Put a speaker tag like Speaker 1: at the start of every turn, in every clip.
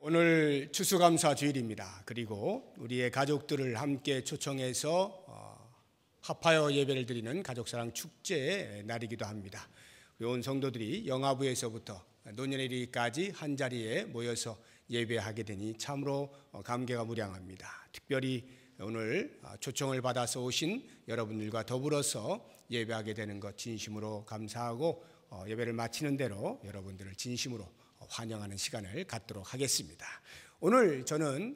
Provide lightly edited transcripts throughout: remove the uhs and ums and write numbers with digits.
Speaker 1: 오늘 추수감사 주일입니다. 그리고 우리의 가족들을 함께 초청해서 합하여 예배를 드리는 가족사랑 축제의 날이기도 합니다. 온 성도들이 영아부에서부터 노년일까지 한 자리에 모여서 예배하게 되니 참으로 감개가 무량합니다. 특별히 오늘 초청을 받아서 오신 여러분들과 더불어서 예배하게 되는 것 진심으로 감사하고 예배를 마치는 대로 여러분들을 진심으로 환영하는 시간을 갖도록 하겠습니다. 오늘 저는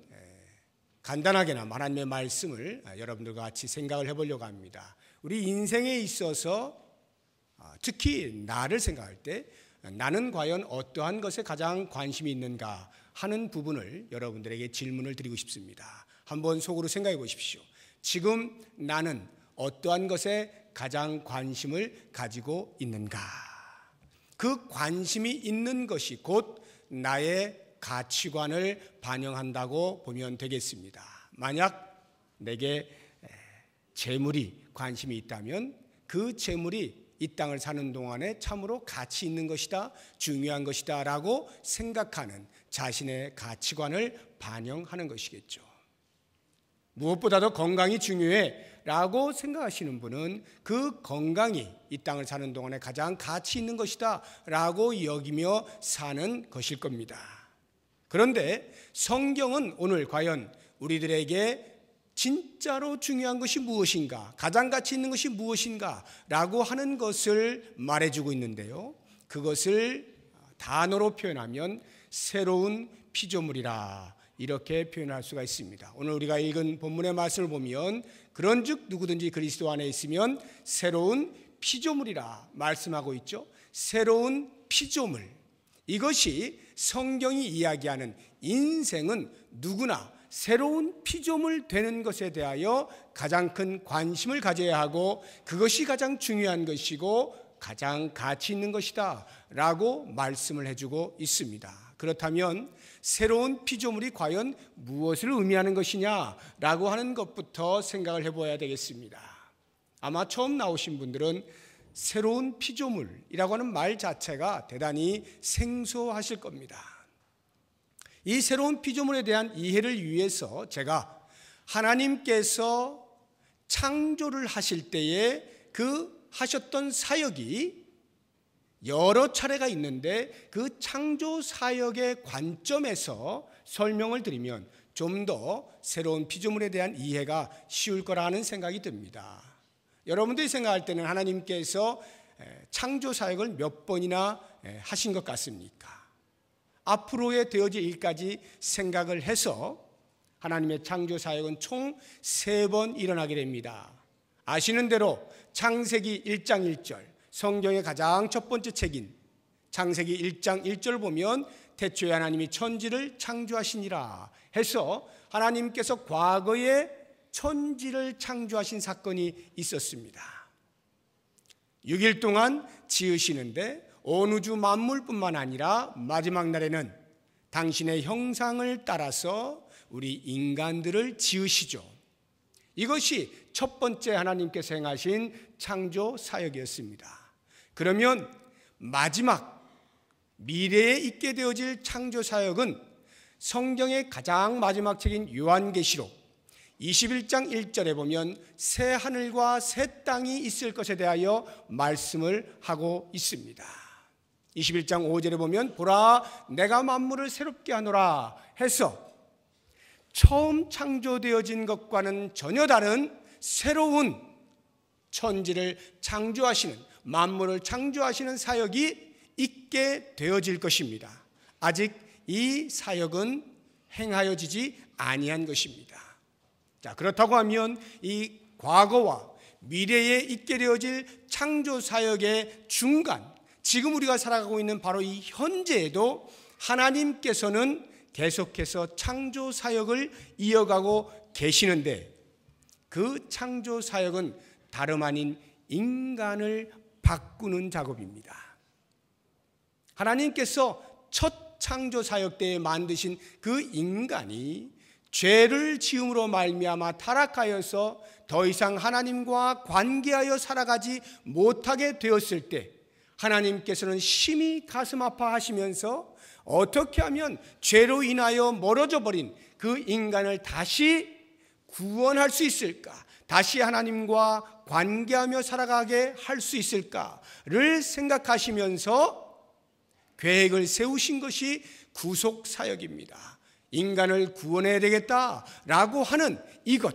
Speaker 1: 간단하게나 하나님의 말씀을 여러분들과 같이 생각을 해보려고 합니다. 우리 인생에 있어서 특히 나를 생각할 때 나는 과연 어떠한 것에 가장 관심이 있는가 하는 부분을 여러분들에게 질문을 드리고 싶습니다. 한번 속으로 생각해 보십시오. 지금 나는 어떠한 것에 가장 관심을 가지고 있는가? 그 관심이 있는 것이 곧 나의 가치관을 반영한다고 보면 되겠습니다. 만약 내게 재물이 관심이 있다면 그 재물이 이 땅을 사는 동안에 참으로 가치 있는 것이다, 중요한 것이다 라고 생각하는 자신의 가치관을 반영하는 것이겠죠. 무엇보다도 건강이 중요해 라고 생각하시는 분은 그 건강이 이 땅을 사는 동안에 가장 가치 있는 것이다 라고 여기며 사는 것일 겁니다. 그런데 성경은 오늘 과연 우리들에게 진짜로 중요한 것이 무엇인가, 가장 가치 있는 것이 무엇인가 라고 하는 것을 말해주고 있는데요, 그것을 단어로 표현하면 새로운 피조물이라 이렇게 표현할 수가 있습니다. 오늘 우리가 읽은 본문의 말씀을 보면 그런즉 누구든지 그리스도 안에 있으면 새로운 피조물이라 말씀하고 있죠. 새로운 피조물, 이것이 성경이 이야기하는 인생은 누구나 새로운 피조물 되는 것에 대하여 가장 큰 관심을 가져야 하고 그것이 가장 중요한 것이고 가장 가치 있는 것이다 라고 말씀을 해주고 있습니다. 그렇다면 새로운 피조물이 과연 무엇을 의미하는 것이냐라고 하는 것부터 생각을 해봐야 되겠습니다. 아마 처음 나오신 분들은 새로운 피조물이라고 하는 말 자체가 대단히 생소하실 겁니다. 이 새로운 피조물에 대한 이해를 위해서 제가 하나님께서 창조를 하실 때에 그 하셨던 사역이 여러 차례가 있는데 그 창조 사역의 관점에서 설명을 드리면 좀 더 새로운 피조물에 대한 이해가 쉬울 거라는 생각이 듭니다. 여러분들이 생각할 때는 하나님께서 창조 사역을 몇 번이나 하신 것 같습니까? 앞으로의 되어질 일까지 생각을 해서 하나님의 창조 사역은 총 3번 일어나게 됩니다. 아시는 대로 창세기 1장 1절, 성경의 가장 첫 번째 책인 창세기 1장 1절 보면 태초에 하나님이 천지를 창조하시니라 해서 하나님께서 과거에 천지를 창조하신 사건이 있었습니다. 6일 동안 지으시는데 온 우주 만물뿐만 아니라 마지막 날에는 당신의 형상을 따라서 우리 인간들을 지으시죠. 이것이 첫 번째 하나님께서 행하신 창조 사역이었습니다. 그러면 마지막 미래에 있게 되어질 창조 사역은 성경의 가장 마지막 책인 요한계시록 21장 1절에 보면 새 하늘과 새 땅이 있을 것에 대하여 말씀을 하고 있습니다. 21장 5절에 보면 보라 내가 만물을 새롭게 하노라 해서 처음 창조되어진 것과는 전혀 다른 새로운 천지를 창조하시는, 만물을 창조하시는 사역이 있게 되어질 것입니다. 아직 이 사역은 행하여지지 아니한 것입니다. 자, 그렇다고 하면 이 과거와 미래에 있게 되어질 창조 사역의 중간, 지금 우리가 살아가고 있는 바로 이 현재에도 하나님께서는 계속해서 창조 사역을 이어가고 계시는데 그 창조 사역은 다름 아닌 인간을 바꾸는 작업입니다. 하나님께서 첫 창조 사역 때에 만드신 그 인간이 죄를 지음으로 말미암아 타락하여서 더 이상 하나님과 관계하여 살아가지 못하게 되었을 때 하나님께서는 심히 가슴 아파하시면서 어떻게 하면 죄로 인하여 멀어져 버린 그 인간을 다시 구원할 수 있을까? 다시 하나님과 관계하며 살아가게 할 수 있을까를 생각하시면서 계획을 세우신 것이 구속 사역입니다. 인간을 구원해야 되겠다라고 하는 이것,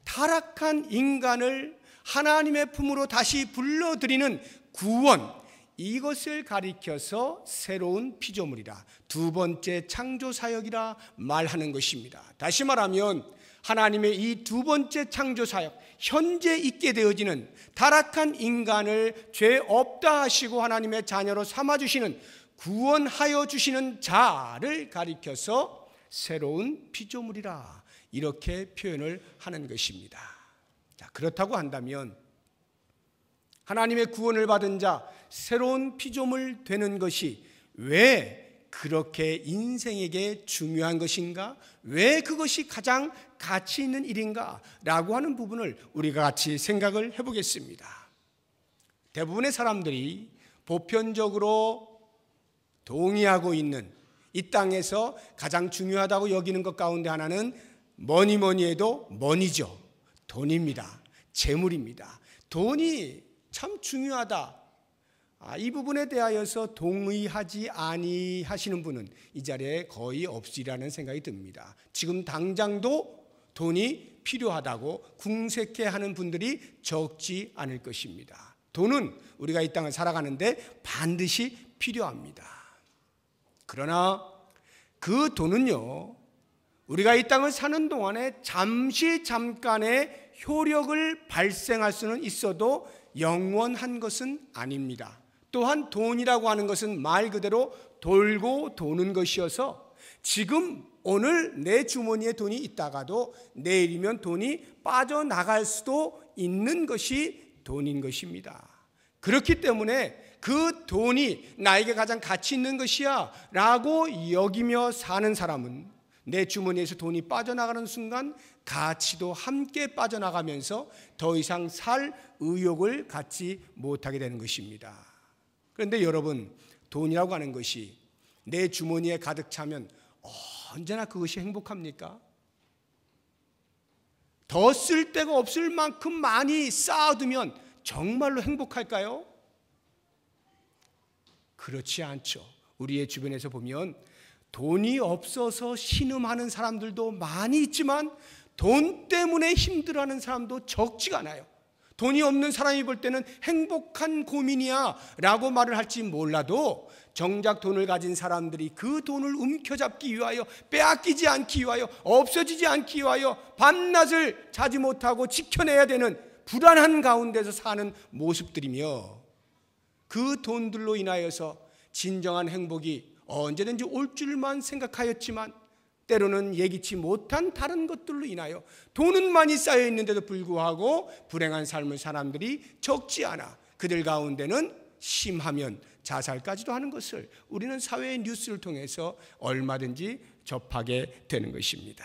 Speaker 1: 타락한 인간을 하나님의 품으로 다시 불러들이는 구원, 이것을 가리켜서 새로운 피조물이라, 두 번째 창조 사역이라 말하는 것입니다. 다시 말하면 하나님의 이 두 번째 창조 사역, 현재 있게 되어지는 타락한 인간을 죄 없다 하시고 하나님의 자녀로 삼아주시는, 구원하여 주시는 자를 가리켜서 새로운 피조물이라, 이렇게 표현을 하는 것입니다. 자, 그렇다고 한다면 하나님의 구원을 받은 자, 새로운 피조물 되는 것이 왜 그렇게 인생에게 중요한 것인가? 왜 그것이 가장 가치 있는 일인가? 라고 하는 부분을 우리가 같이 생각을 해보겠습니다. 대부분의 사람들이 보편적으로 동의하고 있는 이 땅에서 가장 중요하다고 여기는 것 가운데 하나는 뭐니 해도 머니죠. 돈입니다. 재물입니다. 돈이 참 중요하다. 이 부분에 대하여서 동의하지 아니하시는 분은 이 자리에 거의 없으리라는 생각이 듭니다. 지금 당장도 돈이 필요하다고 궁색해하는 분들이 적지 않을 것입니다. 돈은 우리가 이 땅을 살아가는데 반드시 필요합니다. 그러나 그 돈은요, 우리가 이 땅을 사는 동안에 잠깐의 효력을 발생할 수는 있어도 영원한 것은 아닙니다. 또한 돈이라고 하는 것은 말 그대로 돌고 도는 것이어서 지금 오늘 내 주머니에 돈이 있다가도 내일이면 돈이 빠져나갈 수도 있는 것이 돈인 것입니다. 그렇기 때문에 그 돈이 나에게 가장 가치 있는 것이야 라고 여기며 사는 사람은 내 주머니에서 돈이 빠져나가는 순간 가치도 함께 빠져나가면서 더 이상 살 의욕을 갖지 못하게 되는 것입니다. 그런데 여러분, 돈이라고 하는 것이 내 주머니에 가득 차면 언제나 그것이 행복합니까? 더 쓸 데가 없을 만큼 많이 쌓아두면 정말로 행복할까요? 그렇지 않죠. 우리의 주변에서 보면 돈이 없어서 신음하는 사람들도 많이 있지만 돈 때문에 힘들어하는 사람도 적지가 않아요. 돈이 없는 사람이 볼 때는 행복한 고민이야 라고 말을 할지 몰라도 정작 돈을 가진 사람들이 그 돈을 움켜잡기 위하여, 빼앗기지 않기 위하여, 없어지지 않기 위하여 밤낮을 자지 못하고 지켜내야 되는 불안한 가운데서 사는 모습들이며, 그 돈들로 인하여서 진정한 행복이 언제든지 올 줄만 생각하였지만 때로는 예기치 못한 다른 것들로 인하여 돈은 많이 쌓여 있는데도 불구하고 불행한 삶을 사람들이 적지 않아. 그들 가운데는 심하면 자살까지도 하는 것을 우리는 사회의 뉴스를 통해서 얼마든지 접하게 되는 것입니다.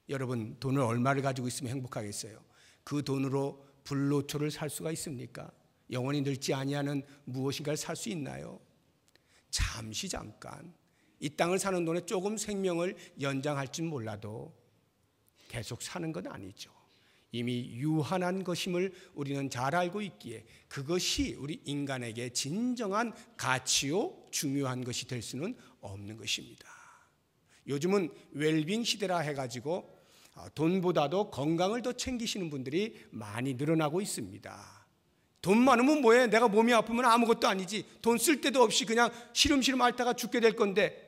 Speaker 1: 여러분, 돈을 얼마를 가지고 있으면 행복하겠어요? 그 돈으로 불로초를 살 수가 있습니까? 영원히 늙지 아니하는 무엇인가를 살 수 있나요? 잠깐 이 땅을 사는 돈에 조금 생명을 연장할지 몰라도 계속 사는 건 아니죠. 이미 유한한 것임을 우리는 잘 알고 있기에 그것이 우리 인간에게 진정한 가치요 중요한 것이 될 수는 없는 것입니다. 요즘은 웰빙 시대라 해가지고 돈보다도 건강을 더 챙기시는 분들이 많이 늘어나고 있습니다. 돈 많으면 뭐해? 내가 몸이 아프면 아무것도 아니지. 돈 쓸 데도 없이 그냥 시름시름 앓다가 죽게 될 건데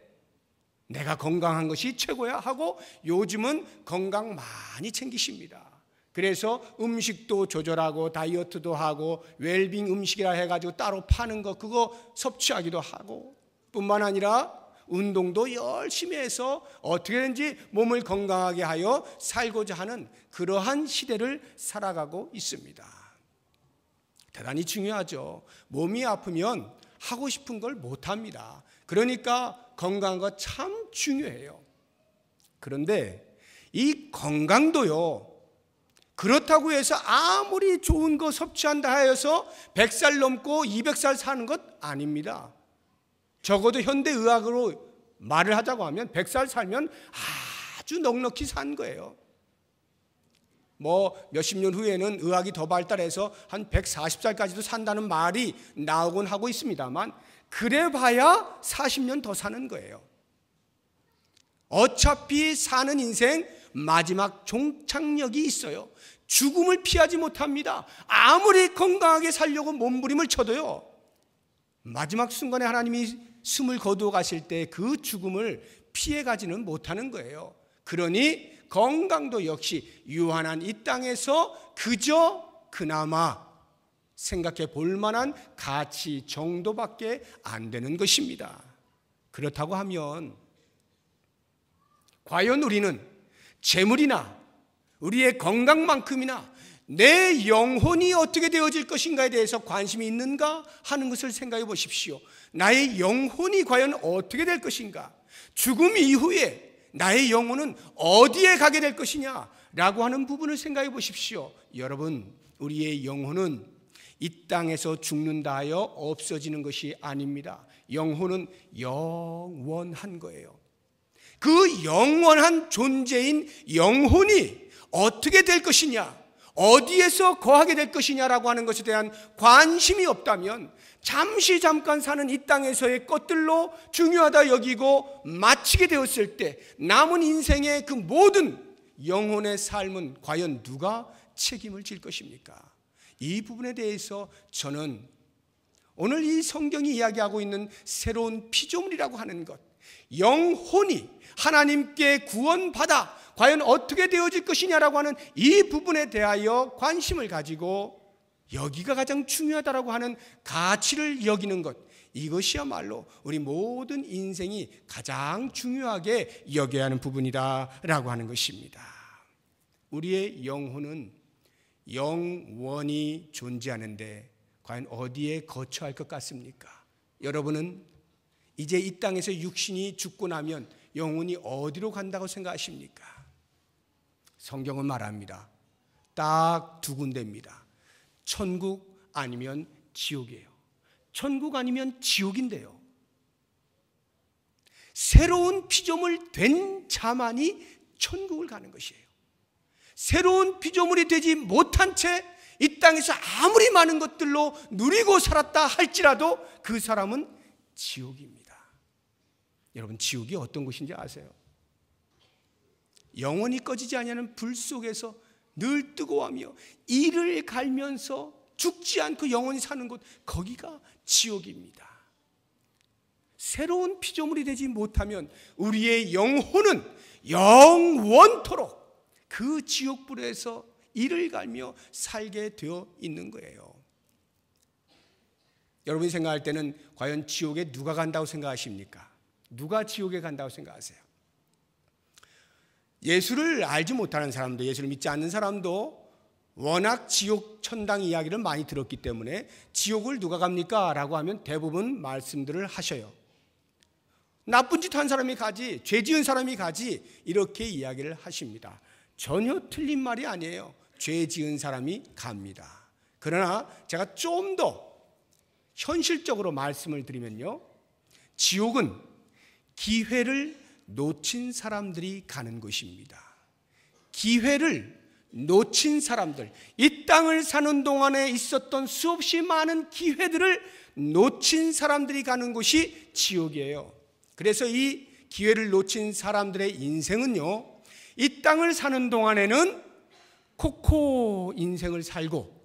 Speaker 1: 내가 건강한 것이 최고야 하고 요즘은 건강 많이 챙기십니다. 그래서 음식도 조절하고 다이어트도 하고 웰빙 음식이라 해가지고 따로 파는 거 그거 섭취하기도 하고, 뿐만 아니라 운동도 열심히 해서 어떻게든지 몸을 건강하게 하여 살고자 하는 그러한 시대를 살아가고 있습니다. 대단히 중요하죠. 몸이 아프면 하고 싶은 걸 못합니다. 그러니까 건강한 거 참 중요해요. 그런데 이 건강도요, 그렇다고 해서 아무리 좋은 거 섭취한다 하여서 100살 넘고 200살 사는 것 아닙니다. 적어도 현대의학으로 말을 하자고 하면 100살 살면 아주 넉넉히 산 거예요. 뭐 몇십 년 후에는 의학이 더 발달해서 한 140살까지도 산다는 말이 나오곤 하고 있습니다만, 그래봐야 40년 더 사는 거예요. 어차피 사는 인생 마지막 종착역이 있어요. 죽음을 피하지 못합니다. 아무리 건강하게 살려고 몸부림을 쳐도요, 마지막 순간에 하나님이 숨을 거두어 가실 때 그 죽음을 피해가지는 못하는 거예요. 그러니 건강도 역시 유한한 이 땅에서 그저 그나마 생각해 볼 만한 가치 정도밖에 안 되는 것입니다. 그렇다고 하면 과연 우리는 재물이나 우리의 건강만큼이나 내 영혼이 어떻게 되어질 것인가에 대해서 관심이 있는가 하는 것을 생각해 보십시오. 나의 영혼이 과연 어떻게 될 것인가? 죽음 이후에 나의 영혼은 어디에 가게 될 것이냐라고 하는 부분을 생각해 보십시오. 여러분, 우리의 영혼은 이 땅에서 죽는다 하여 없어지는 것이 아닙니다. 영혼은 영원한 거예요. 그 영원한 존재인 영혼이 어떻게 될 것이냐, 어디에서 거하게 될 것이냐라고 하는 것에 대한 관심이 없다면 잠깐 사는 이 땅에서의 것들로 중요하다 여기고 마치게 되었을 때 남은 인생의 그 모든 영혼의 삶은 과연 누가 책임을 질 것입니까? 이 부분에 대해서 저는 오늘 이 성경이 이야기하고 있는 새로운 피조물이라고 하는 것, 영혼이 하나님께 구원받아 과연 어떻게 되어질 것이냐라고 하는 이 부분에 대하여 관심을 가지고 여기가 가장 중요하다라고 하는 가치를 여기는 것, 이것이야말로 우리 모든 인생이 가장 중요하게 여겨야 하는 부분이다라고 하는 것입니다. 우리의 영혼은 영원히 존재하는데 과연 어디에 거처할 것 같습니까? 여러분은 이제 이 땅에서 육신이 죽고 나면 영혼이 어디로 간다고 생각하십니까? 성경은 말합니다. 딱 두 군데입니다. 천국 아니면 지옥이에요. 천국 아니면 지옥인데요, 새로운 피조물 된 자만이 천국을 가는 것이에요. 새로운 피조물이 되지 못한 채 이 땅에서 아무리 많은 것들로 누리고 살았다 할지라도 그 사람은 지옥입니다. 여러분, 지옥이 어떤 곳인지 아세요? 영원히 꺼지지 아니하는 불 속에서 늘 뜨거워하며 이를 갈면서 죽지 않고 영원히 사는 곳, 거기가 지옥입니다. 새로운 피조물이 되지 못하면 우리의 영혼은 영원토록 그 지옥불에서 이를 갈며 살게 되어 있는 거예요. 여러분이 생각할 때는 과연 지옥에 누가 간다고 생각하십니까? 누가 지옥에 간다고 생각하세요? 예수를 알지 못하는 사람도, 예수를 믿지 않는 사람도 워낙 지옥, 천당 이야기를 많이 들었기 때문에 지옥을 누가 갑니까? 라고 하면 대부분 말씀들을 하셔요. 나쁜 짓 한 사람이 가지, 죄 지은 사람이 가지, 이렇게 이야기를 하십니다. 전혀 틀린 말이 아니에요. 죄 지은 사람이 갑니다. 그러나 제가 좀 더 현실적으로 말씀을 드리면요, 지옥은 기회를 놓친 사람들이 가는 곳입니다. 기회를 놓친 사람들, 이 땅을 사는 동안에 있었던 수없이 많은 기회들을 놓친 사람들이 가는 곳이 지옥이에요. 그래서 이 기회를 놓친 사람들의 인생은요, 이 땅을 사는 동안에는 코코 인생을 살고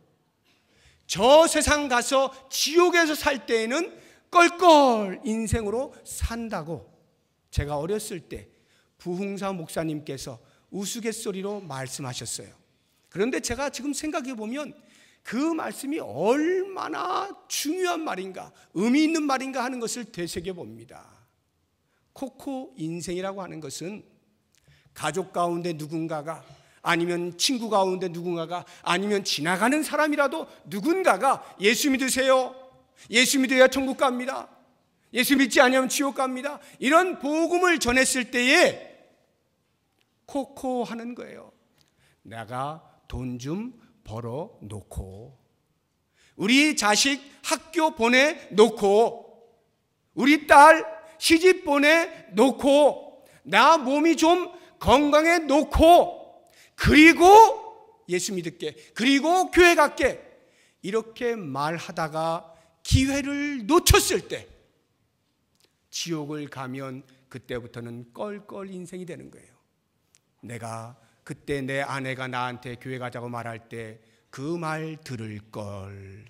Speaker 1: 저 세상 가서 지옥에서 살 때에는 껄껄 인생으로 산다고 제가 어렸을 때 부흥사 목사님께서 우스갯소리로 말씀하셨어요. 그런데 제가 지금 생각해 보면 그 말씀이 얼마나 중요한 말인가, 의미 있는 말인가 하는 것을 되새겨 봅니다. 코코 인생이라고 하는 것은 가족 가운데 누군가가, 아니면 친구 가운데 누군가가, 아니면 지나가는 사람이라도 누군가가 예수 믿으세요, 예수 믿어야 천국 갑니다, 예수 믿지 않으면 지옥 갑니다, 이런 복음을 전했을 때에 코코 하는 거예요. 내가 돈 좀 벌어 놓고, 우리 자식 학교 보내 놓고, 우리 딸 시집 보내 놓고, 나 몸이 좀 건강해 놓고, 그리고 예수 믿을게, 그리고 교회 갈게, 이렇게 말하다가 기회를 놓쳤을 때 지옥을 가면 그때부터는 껄껄 인생이 되는 거예요. 내가 그때 내 아내가 나한테 교회 가자고 말할 때 그 말 들을 걸,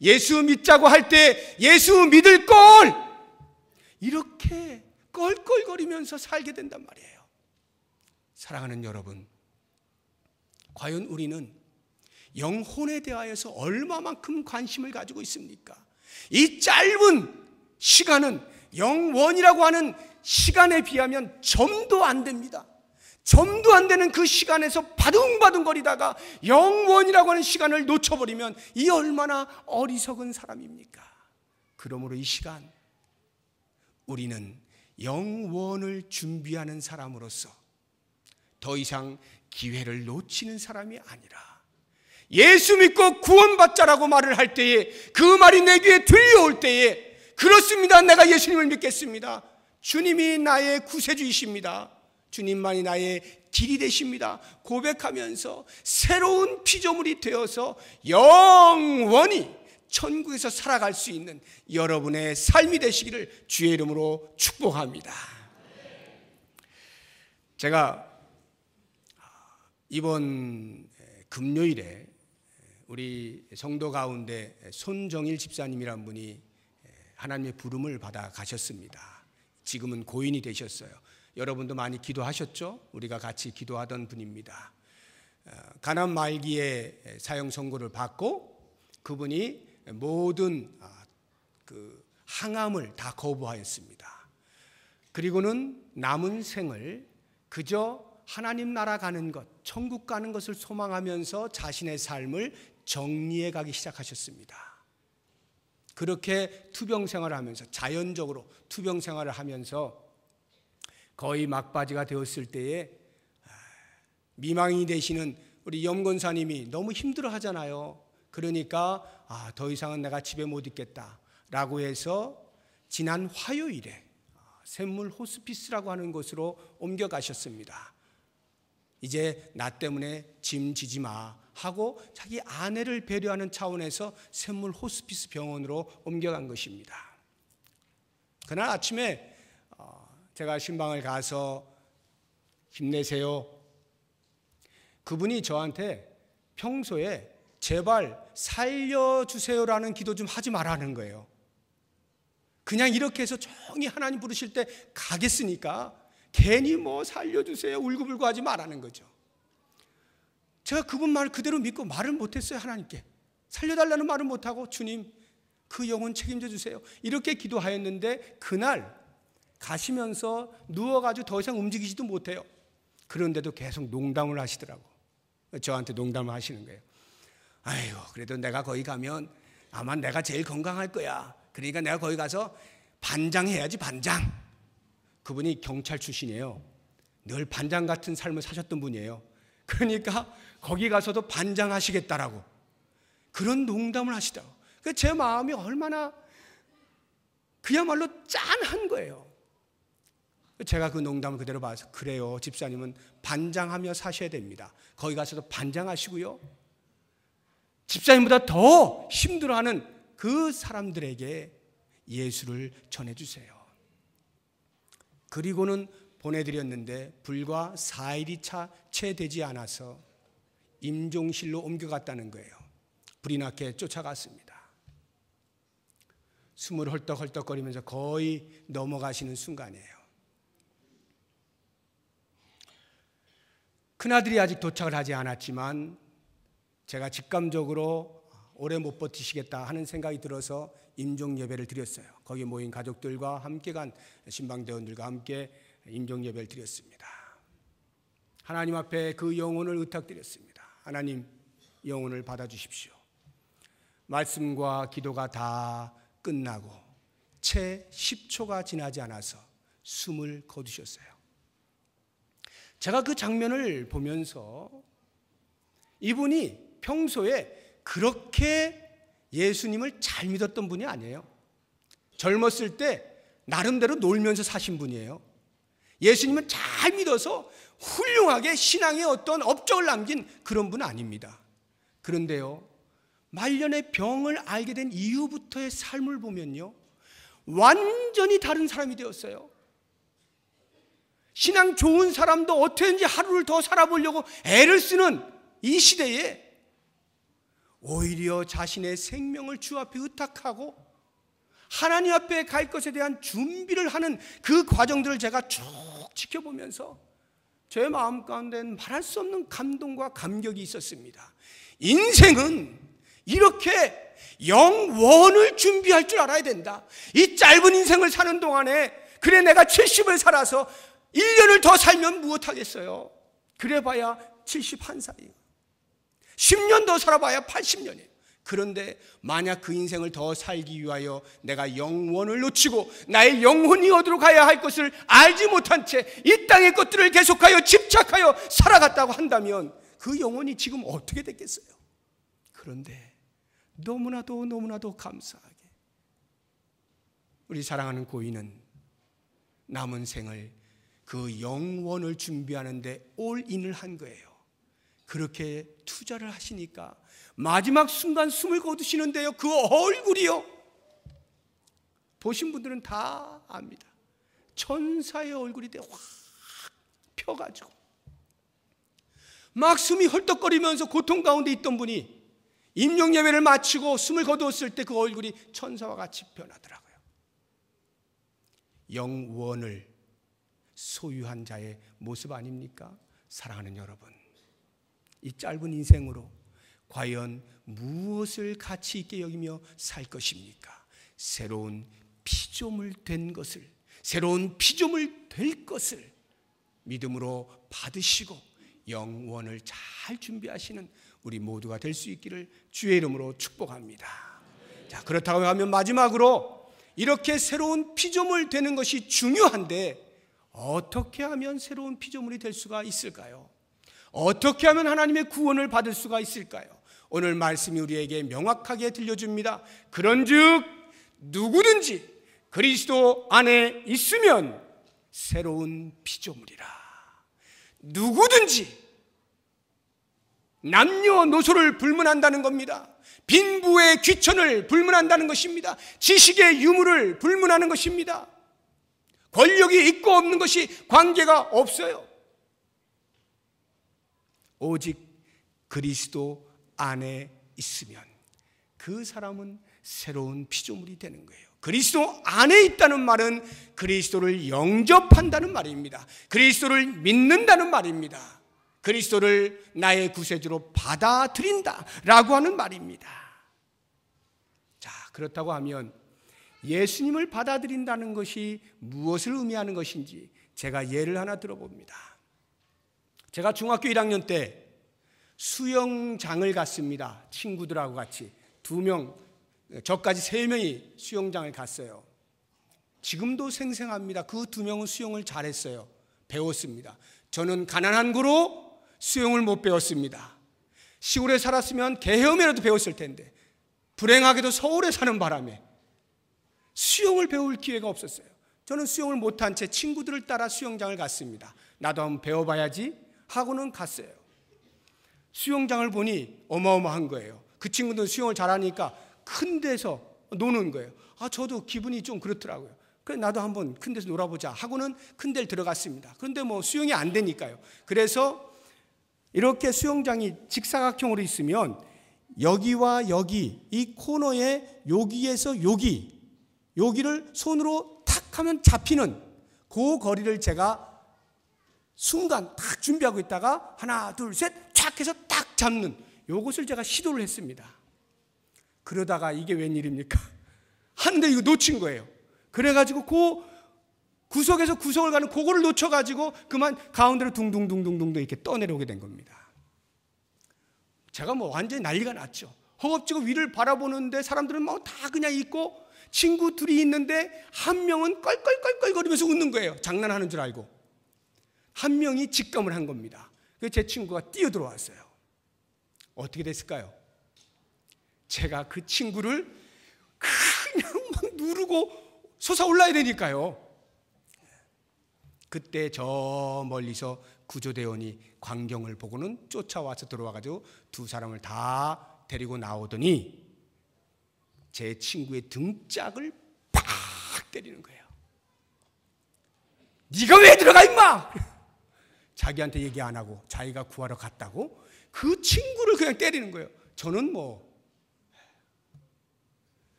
Speaker 1: 예수 믿자고 할 때 예수 믿을 걸, 이렇게 껄껄거리면서 살게 된단 말이에요. 사랑하는 여러분, 과연 우리는 영혼에 대하여서 얼마만큼 관심을 가지고 있습니까? 이 짧은 시간은 영원이라고 하는 시간에 비하면 점도 안 됩니다. 점도 안 되는 그 시간에서 바둥바둥거리다가 영원이라고 하는 시간을 놓쳐버리면 이 얼마나 어리석은 사람입니까? 그러므로 이 시간 우리는 영원을 준비하는 사람으로서 더 이상 기회를 놓치는 사람이 아니라, 예수 믿고 구원받자라고 말을 할 때에 그 말이 내 귀에 들려올 때에, 그렇습니다, 내가 예수님을 믿겠습니다, 주님이 나의 구세주이십니다, 주님만이 나의 길이 되십니다 고백하면서 새로운 피조물이 되어서 영원히 천국에서 살아갈 수 있는 여러분의 삶이 되시기를 주의 이름으로 축복합니다. 제가 이번 금요일에 우리 성도 가운데 손정일 집사님이란 분이 하나님의 부름을 받아 가셨습니다. 지금은 고인이 되셨어요. 여러분도 많이 기도하셨죠? 우리가 같이 기도하던 분입니다. 가난 말기에 사형 선고를 받고 그분이 모든 그 항암을 다 거부하였습니다. 그리고는 남은 생을 그저 하나님 나라 가는 것, 천국 가는 것을 소망하면서 자신의 삶을 정리해 가기 시작하셨습니다. 그렇게 투병 생활을 하면서, 자연적으로 투병 생활을 하면서 거의 막바지가 되었을 때에 미망이 되시는 우리 염권사님이 너무 힘들어 하잖아요. 그러니까 더 이상은 내가 집에 못 있겠다 라고 해서 지난 화요일에 샘물 호스피스라고 하는 곳으로 옮겨가셨습니다. 이제 나 때문에 짐 지지 마 하고 자기 아내를 배려하는 차원에서 샘물 호스피스 병원으로 옮겨간 것입니다. 그날 아침에 제가 신방을 가서 힘내세요. 그분이 저한테 평소에 제발 살려주세요라는 기도 좀 하지 말라는 거예요. 그냥 이렇게 해서 조용히 하나님 부르실 때 가겠으니까 괜히 뭐 살려주세요 울고불고 하지 말라는 거죠. 제가 그분 말 그대로 믿고 말을 못했어요. 하나님께 살려달라는 말을 못하고, 주님 그 영혼 책임져 주세요 이렇게 기도하였는데, 그날 가시면서 누워가지고 더 이상 움직이지도 못해요. 그런데도 계속 농담을 하시더라고. 저한테 농담을 하시는 거예요. 아이고, 그래도 내가 거기 가면 아마 내가 제일 건강할 거야. 그러니까 내가 거기 가서 반장해야지, 반장. 그분이 경찰 출신이에요. 늘 반장 같은 삶을 사셨던 분이에요. 그러니까 거기 가서도 반장하시겠다라고 그런 농담을 하시더라고. 제 마음이 얼마나 그야말로 짠한 거예요. 제가 그 농담을 그대로 봐서, 그래요, 집사님은 반장하며 사셔야 됩니다. 거기 가서도 반장하시고요, 집사님보다 더 힘들어하는 그 사람들에게 예수를 전해주세요. 그리고는 보내드렸는데 불과 4일이 채 되지 않아서 임종실로 옮겨갔다는 거예요. 불이 나게 쫓아갔습니다. 숨을 헐떡헐떡거리면서 거의 넘어가시는 순간이에요. 큰아들이 아직 도착을 하지 않았지만 제가 직감적으로 오래 못 버티시겠다 하는 생각이 들어서 임종 예배를 드렸어요. 거기 모인 가족들과 함께 간 신방대원들과 함께 임종 예배를 드렸습니다. 하나님 앞에 그 영혼을 의탁드렸습니다. 하나님, 영혼을 받아주십시오. 말씀과 기도가 다 끝나고 채 10초가 지나지 않아서 숨을 거두셨어요. 제가 그 장면을 보면서 이분이 평소에 그렇게 예수님을 잘 믿었던 분이 아니에요. 젊었을 때 나름대로 놀면서 사신 분이에요. 예수님은 잘 믿어서 훌륭하게 신앙의 어떤 업적을 남긴 그런 분은 아닙니다. 그런데요, 말년의 병을 알게 된 이후부터의 삶을 보면요, 완전히 다른 사람이 되었어요. 신앙 좋은 사람도 어떻게든지 하루를 더 살아보려고 애를 쓰는 이 시대에 오히려 자신의 생명을 주 앞에 의탁하고 하나님 앞에 갈 것에 대한 준비를 하는 그 과정들을 제가 쭉 지켜보면서 제 마음 가운데는 말할 수 없는 감동과 감격이 있었습니다. 인생은 이렇게 영원을 준비할 줄 알아야 된다. 이 짧은 인생을 사는 동안에 그래 내가 70을 살아서 1년을 더 살면 무엇하겠어요? 그래봐야 71살이에요. 10년 더 살아봐야 80년이에요. 그런데 만약 그 인생을 더 살기 위하여 내가 영원을 놓치고 나의 영혼이 어디로 가야 할 것을 알지 못한 채 이 땅의 것들을 계속하여 집착하여 살아갔다고 한다면 그 영혼이 지금 어떻게 됐겠어요? 그런데 너무나도 감사하게 우리 사랑하는 고인은 남은 생을 그 영원을 준비하는데 올인을 한 거예요. 그렇게 투자를 하시니까 마지막 순간 숨을 거두시는데요, 그 얼굴이요, 보신 분들은 다 압니다. 천사의 얼굴이 확 펴가지고 막 숨이 헐떡거리면서 고통 가운데 있던 분이 임종 예배를 마치고 숨을 거두었을 때 그 얼굴이 천사와 같이 변하더라고요. 영원을 소유한 자의 모습 아닙니까? 사랑하는 여러분, 이 짧은 인생으로 과연 무엇을 가치 있게 여기며 살 것입니까? 새로운 피조물 된 것을, 새로운 피조물 될 것을 믿음으로 받으시고 영원을 잘 준비하시는 우리 모두가 될 수 있기를 주의 이름으로 축복합니다. 자, 그렇다고 하면 마지막으로 이렇게 새로운 피조물 되는 것이 중요한데 어떻게 하면 새로운 피조물이 될 수가 있을까요? 어떻게 하면 하나님의 구원을 받을 수가 있을까요? 오늘 말씀이 우리에게 명확하게 들려줍니다. 그런즉 누구든지 그리스도 안에 있으면 새로운 피조물이라. 누구든지 남녀노소를 불문한다는 겁니다. 빈부의 귀천을 불문한다는 것입니다. 지식의 유무를 불문하는 것입니다. 권력이 있고 없는 것이 관계가 없어요. 오직 그리스도 안에 있으면 그 사람은 새로운 피조물이 되는 거예요. 그리스도 안에 있다는 말은 그리스도를 영접한다는 말입니다. 그리스도를 믿는다는 말입니다. 그리스도를 나의 구세주로 받아들인다라고 하는 말입니다. 자, 그렇다고 하면 예수님을 받아들인다는 것이 무엇을 의미하는 것인지 제가 예를 하나 들어봅니다. 제가 중학교 1학년 때 수영장을 갔습니다. 친구들하고 같이 2명, 저까지 3명이 수영장을 갔어요. 지금도 생생합니다. 그 2명은 수영을 잘했어요. 배웠습니다. 저는 가난한 거로 수영을 못 배웠습니다. 시골에 살았으면 개헤엄이라도 배웠을 텐데 불행하게도 서울에 사는 바람에 수영을 배울 기회가 없었어요. 저는 수영을 못한 채 친구들을 따라 수영장을 갔습니다. 나도 한번 배워봐야지 하고는 갔어요. 수영장을 보니 어마어마한 거예요. 그 친구들은 수영을 잘하니까 큰 데서 노는 거예요. 저도 기분이 좀 그렇더라고요. 그래서 나도 한번 큰 데서 놀아보자 하고는 큰 데를 들어갔습니다. 그런데 수영이 안 되니까요. 그래서 이렇게 수영장이 직사각형으로 있으면 여기와 여기 이 코너에 여기에서 여기를 손으로 탁 하면 잡히는 그 거리를 제가 순간 딱 준비하고 있다가 하나 둘 셋 촥 해서 딱 잡는 요것을 제가 시도를 했습니다. 그러다가 이게 웬일입니까? 하는데 이거 놓친 거예요. 그래가지고 그 구석에서 구석을 가는 그거를 놓쳐가지고 그만 가운데로 둥둥둥둥둥 이렇게 떠내려오게 된 겁니다. 제가 완전히 난리가 났죠. 허겁지겁 위를 바라보는데 사람들은 다 그냥 있고 친구 둘이 있는데 한 명은 껄껄껄껄거리면서 웃는 거예요. 장난하는 줄 알고. 한 명이 직감을 한 겁니다. 그래서 제 친구가 뛰어들어왔어요. 어떻게 됐을까요? 제가 그 친구를 그냥 막 누르고 솟아올라야 되니까요. 그때 저 멀리서 구조대원이 광경을 보고는 쫓아와서 들어와가지고 두 사람을 다 데리고 나오더니 제 친구의 등짝을 팍 때리는 거예요. 네가 왜 들어가 임마! 자기한테 얘기 안 하고 자기가 구하러 갔다고 그 친구를 그냥 때리는 거예요. 저는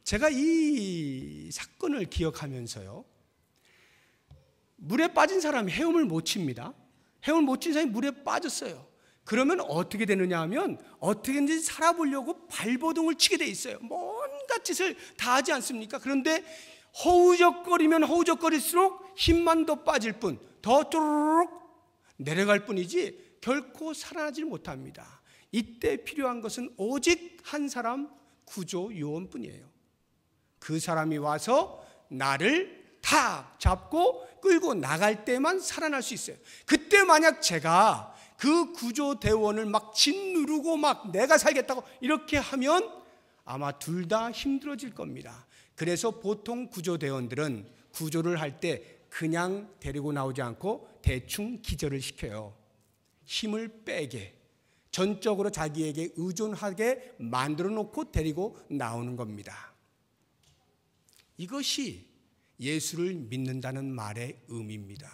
Speaker 1: 제가 이 사건을 기억하면서요, 물에 빠진 사람이 헤엄을 못 칩니다. 헤엄을 못 친 사람이 물에 빠졌어요. 그러면 어떻게 되느냐 하면 어떻게든지 살아보려고 발버둥을 치게 돼 있어요. 뭔가 짓을 다 하지 않습니까? 그런데 허우적거리면 허우적거릴수록 힘만 더 빠질 뿐, 더 쪼르륵 내려갈 뿐이지 결코 살아나질 못합니다. 이때 필요한 것은 오직 한 사람, 구조 요원뿐이에요. 그 사람이 와서 나를 탁 잡고 끌고 나갈 때만 살아날 수 있어요. 그때 만약 제가 그 구조대원을 막 짓누르고 막 내가 살겠다고 이렇게 하면 아마 둘 다 힘들어질 겁니다. 그래서 보통 구조대원들은 구조를 할 때 그냥 데리고 나오지 않고 대충 기절을 시켜요. 힘을 빼게, 전적으로 자기에게 의존하게 만들어 놓고 데리고 나오는 겁니다. 이것이 예수를 믿는다는 말의 의미입니다.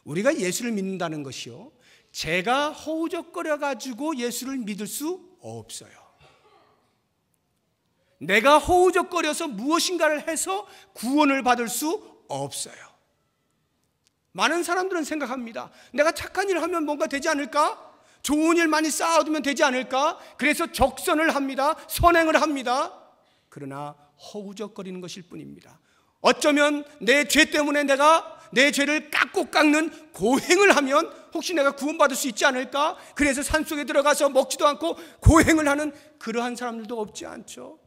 Speaker 1: 우리가 예수를 믿는다는 것이요, 제가 허우적거려 가지고 예수를 믿을 수 없어요. 내가 허우적거려서 무엇인가를 해서 구원을 받을 수 없어요. 많은 사람들은 생각합니다. 내가 착한 일을 하면 뭔가 되지 않을까? 좋은 일 많이 쌓아두면 되지 않을까? 그래서 적선을 합니다. 선행을 합니다. 그러나 허우적거리는 것일 뿐입니다. 어쩌면 내 죄 때문에 내가 내 죄를 깎고 깎는 고행을 하면 혹시 내가 구원받을 수 있지 않을까? 그래서 산속에 들어가서 먹지도 않고 고행을 하는 그러한 사람들도 없지 않죠.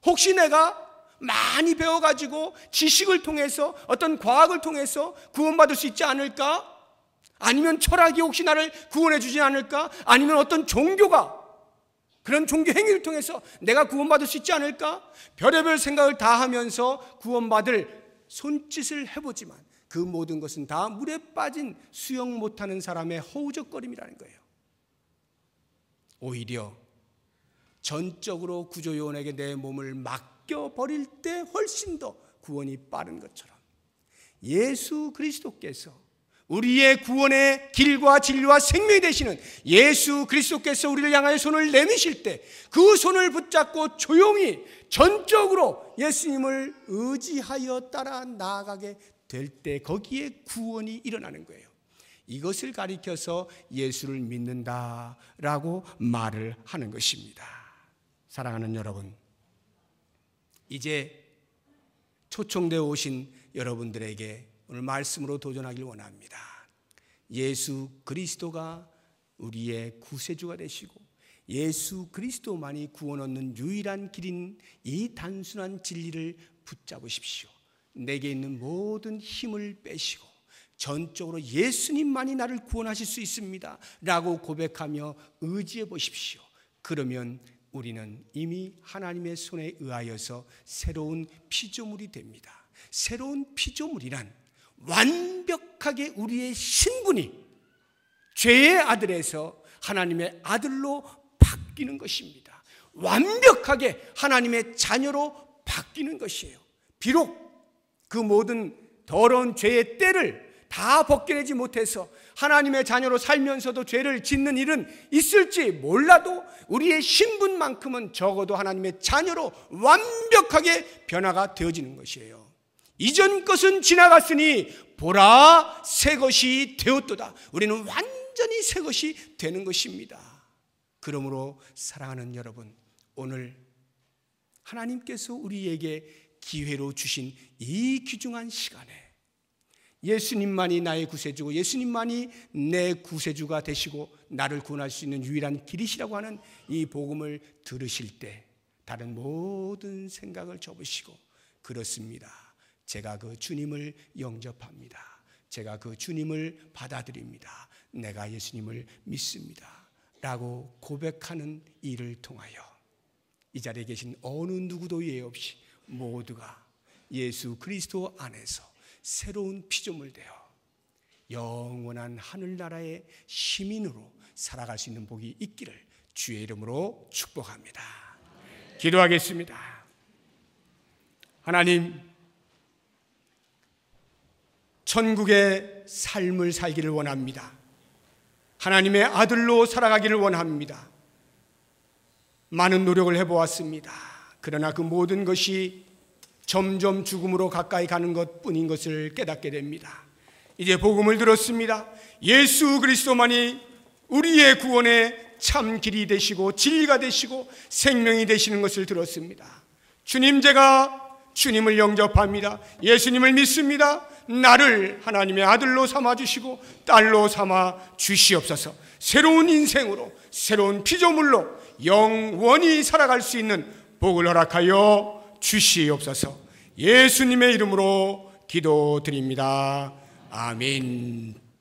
Speaker 1: 혹시 내가 많이 배워가지고 지식을 통해서 어떤 과학을 통해서 구원받을 수 있지 않을까? 아니면 철학이 혹시 나를 구원해 주지 않을까? 아니면 어떤 종교가 그런 종교 행위를 통해서 내가 구원받을 수 있지 않을까? 별의별 생각을 다 하면서 구원받을 손짓을 해보지만 그 모든 것은 다 물에 빠진 수영 못하는 사람의 허우적거림이라는 거예요. 오히려 전적으로 구조요원에게 내 몸을 맡겨버릴 때 훨씬 더 구원이 빠른 것처럼 예수 그리스도께서 우리의 구원의 길과 진리와 생명이 되시는 예수 그리스도께서 우리를 향하여 손을 내미실 때 그 손을 붙잡고 조용히 전적으로 예수님을 의지하여 따라 나아가게 될 때 거기에 구원이 일어나는 거예요. 이것을 가리켜서 예수를 믿는다라고 말을 하는 것입니다. 사랑하는 여러분, 이제 초청되어 오신 여러분들에게 오늘 말씀으로 도전하길 원합니다. 예수 그리스도가 우리의 구세주가 되시고 예수 그리스도만이 구원 얻는 유일한 길인 이 단순한 진리를 붙잡으십시오. 내게 있는 모든 힘을 빼시고 전적으로 예수님만이 나를 구원하실 수 있습니다 라고 고백하며 의지해 보십시오. 그러면 우리는 이미 하나님의 손에 의하여서 새로운 피조물이 됩니다. 새로운 피조물이란 완벽하게 우리의 신분이 죄의 아들에서 하나님의 아들로 바뀌는 것입니다. 완벽하게 하나님의 자녀로 바뀌는 것이에요. 비록 그 모든 더러운 죄의 때를 다 벗겨내지 못해서 하나님의 자녀로 살면서도 죄를 짓는 일은 있을지 몰라도 우리의 신분만큼은 적어도 하나님의 자녀로 완벽하게 변화가 되어지는 것이에요. 이전 것은 지나갔으니 보라 새 것이 되었도다. 우리는 완전히 새 것이 되는 것입니다. 그러므로 사랑하는 여러분, 오늘 하나님께서 우리에게 기회로 주신 이 귀중한 시간에 예수님만이 나의 구세주고 예수님만이 내 구세주가 되시고 나를 구원할 수 있는 유일한 길이시라고 하는 이 복음을 들으실 때 다른 모든 생각을 접으시고, 그렇습니다, 제가 그 주님을 영접합니다. 제가 그 주님을 받아들입니다. 내가 예수님을 믿습니다 라고 고백하는 일을 통하여 이 자리에 계신 어느 누구도 예외 없이 모두가 예수 그리스도 안에서 새로운 피조물 되어 영원한 하늘나라의 시민으로 살아갈 수 있는 복이 있기를 주의 이름으로 축복합니다. 기도하겠습니다. 하나님, 천국의 삶을 살기를 원합니다. 하나님의 아들로 살아가기를 원합니다. 많은 노력을 해보았습니다. 그러나 그 모든 것이 점점 죽음으로 가까이 가는 것뿐인 것을 깨닫게 됩니다. 이제 복음을 들었습니다. 예수 그리스도만이 우리의 구원의 참 길이 되시고 진리가 되시고 생명이 되시는 것을 들었습니다. 주님, 제가 주님을 영접합니다. 예수님을 믿습니다. 나를 하나님의 아들로 삼아주시고 딸로 삼아 주시옵소서. 새로운 인생으로, 새로운 피조물로 영원히 살아갈 수 있는 복을 허락하여 주시옵소서. 예수님의 이름으로 기도드립니다. 아멘.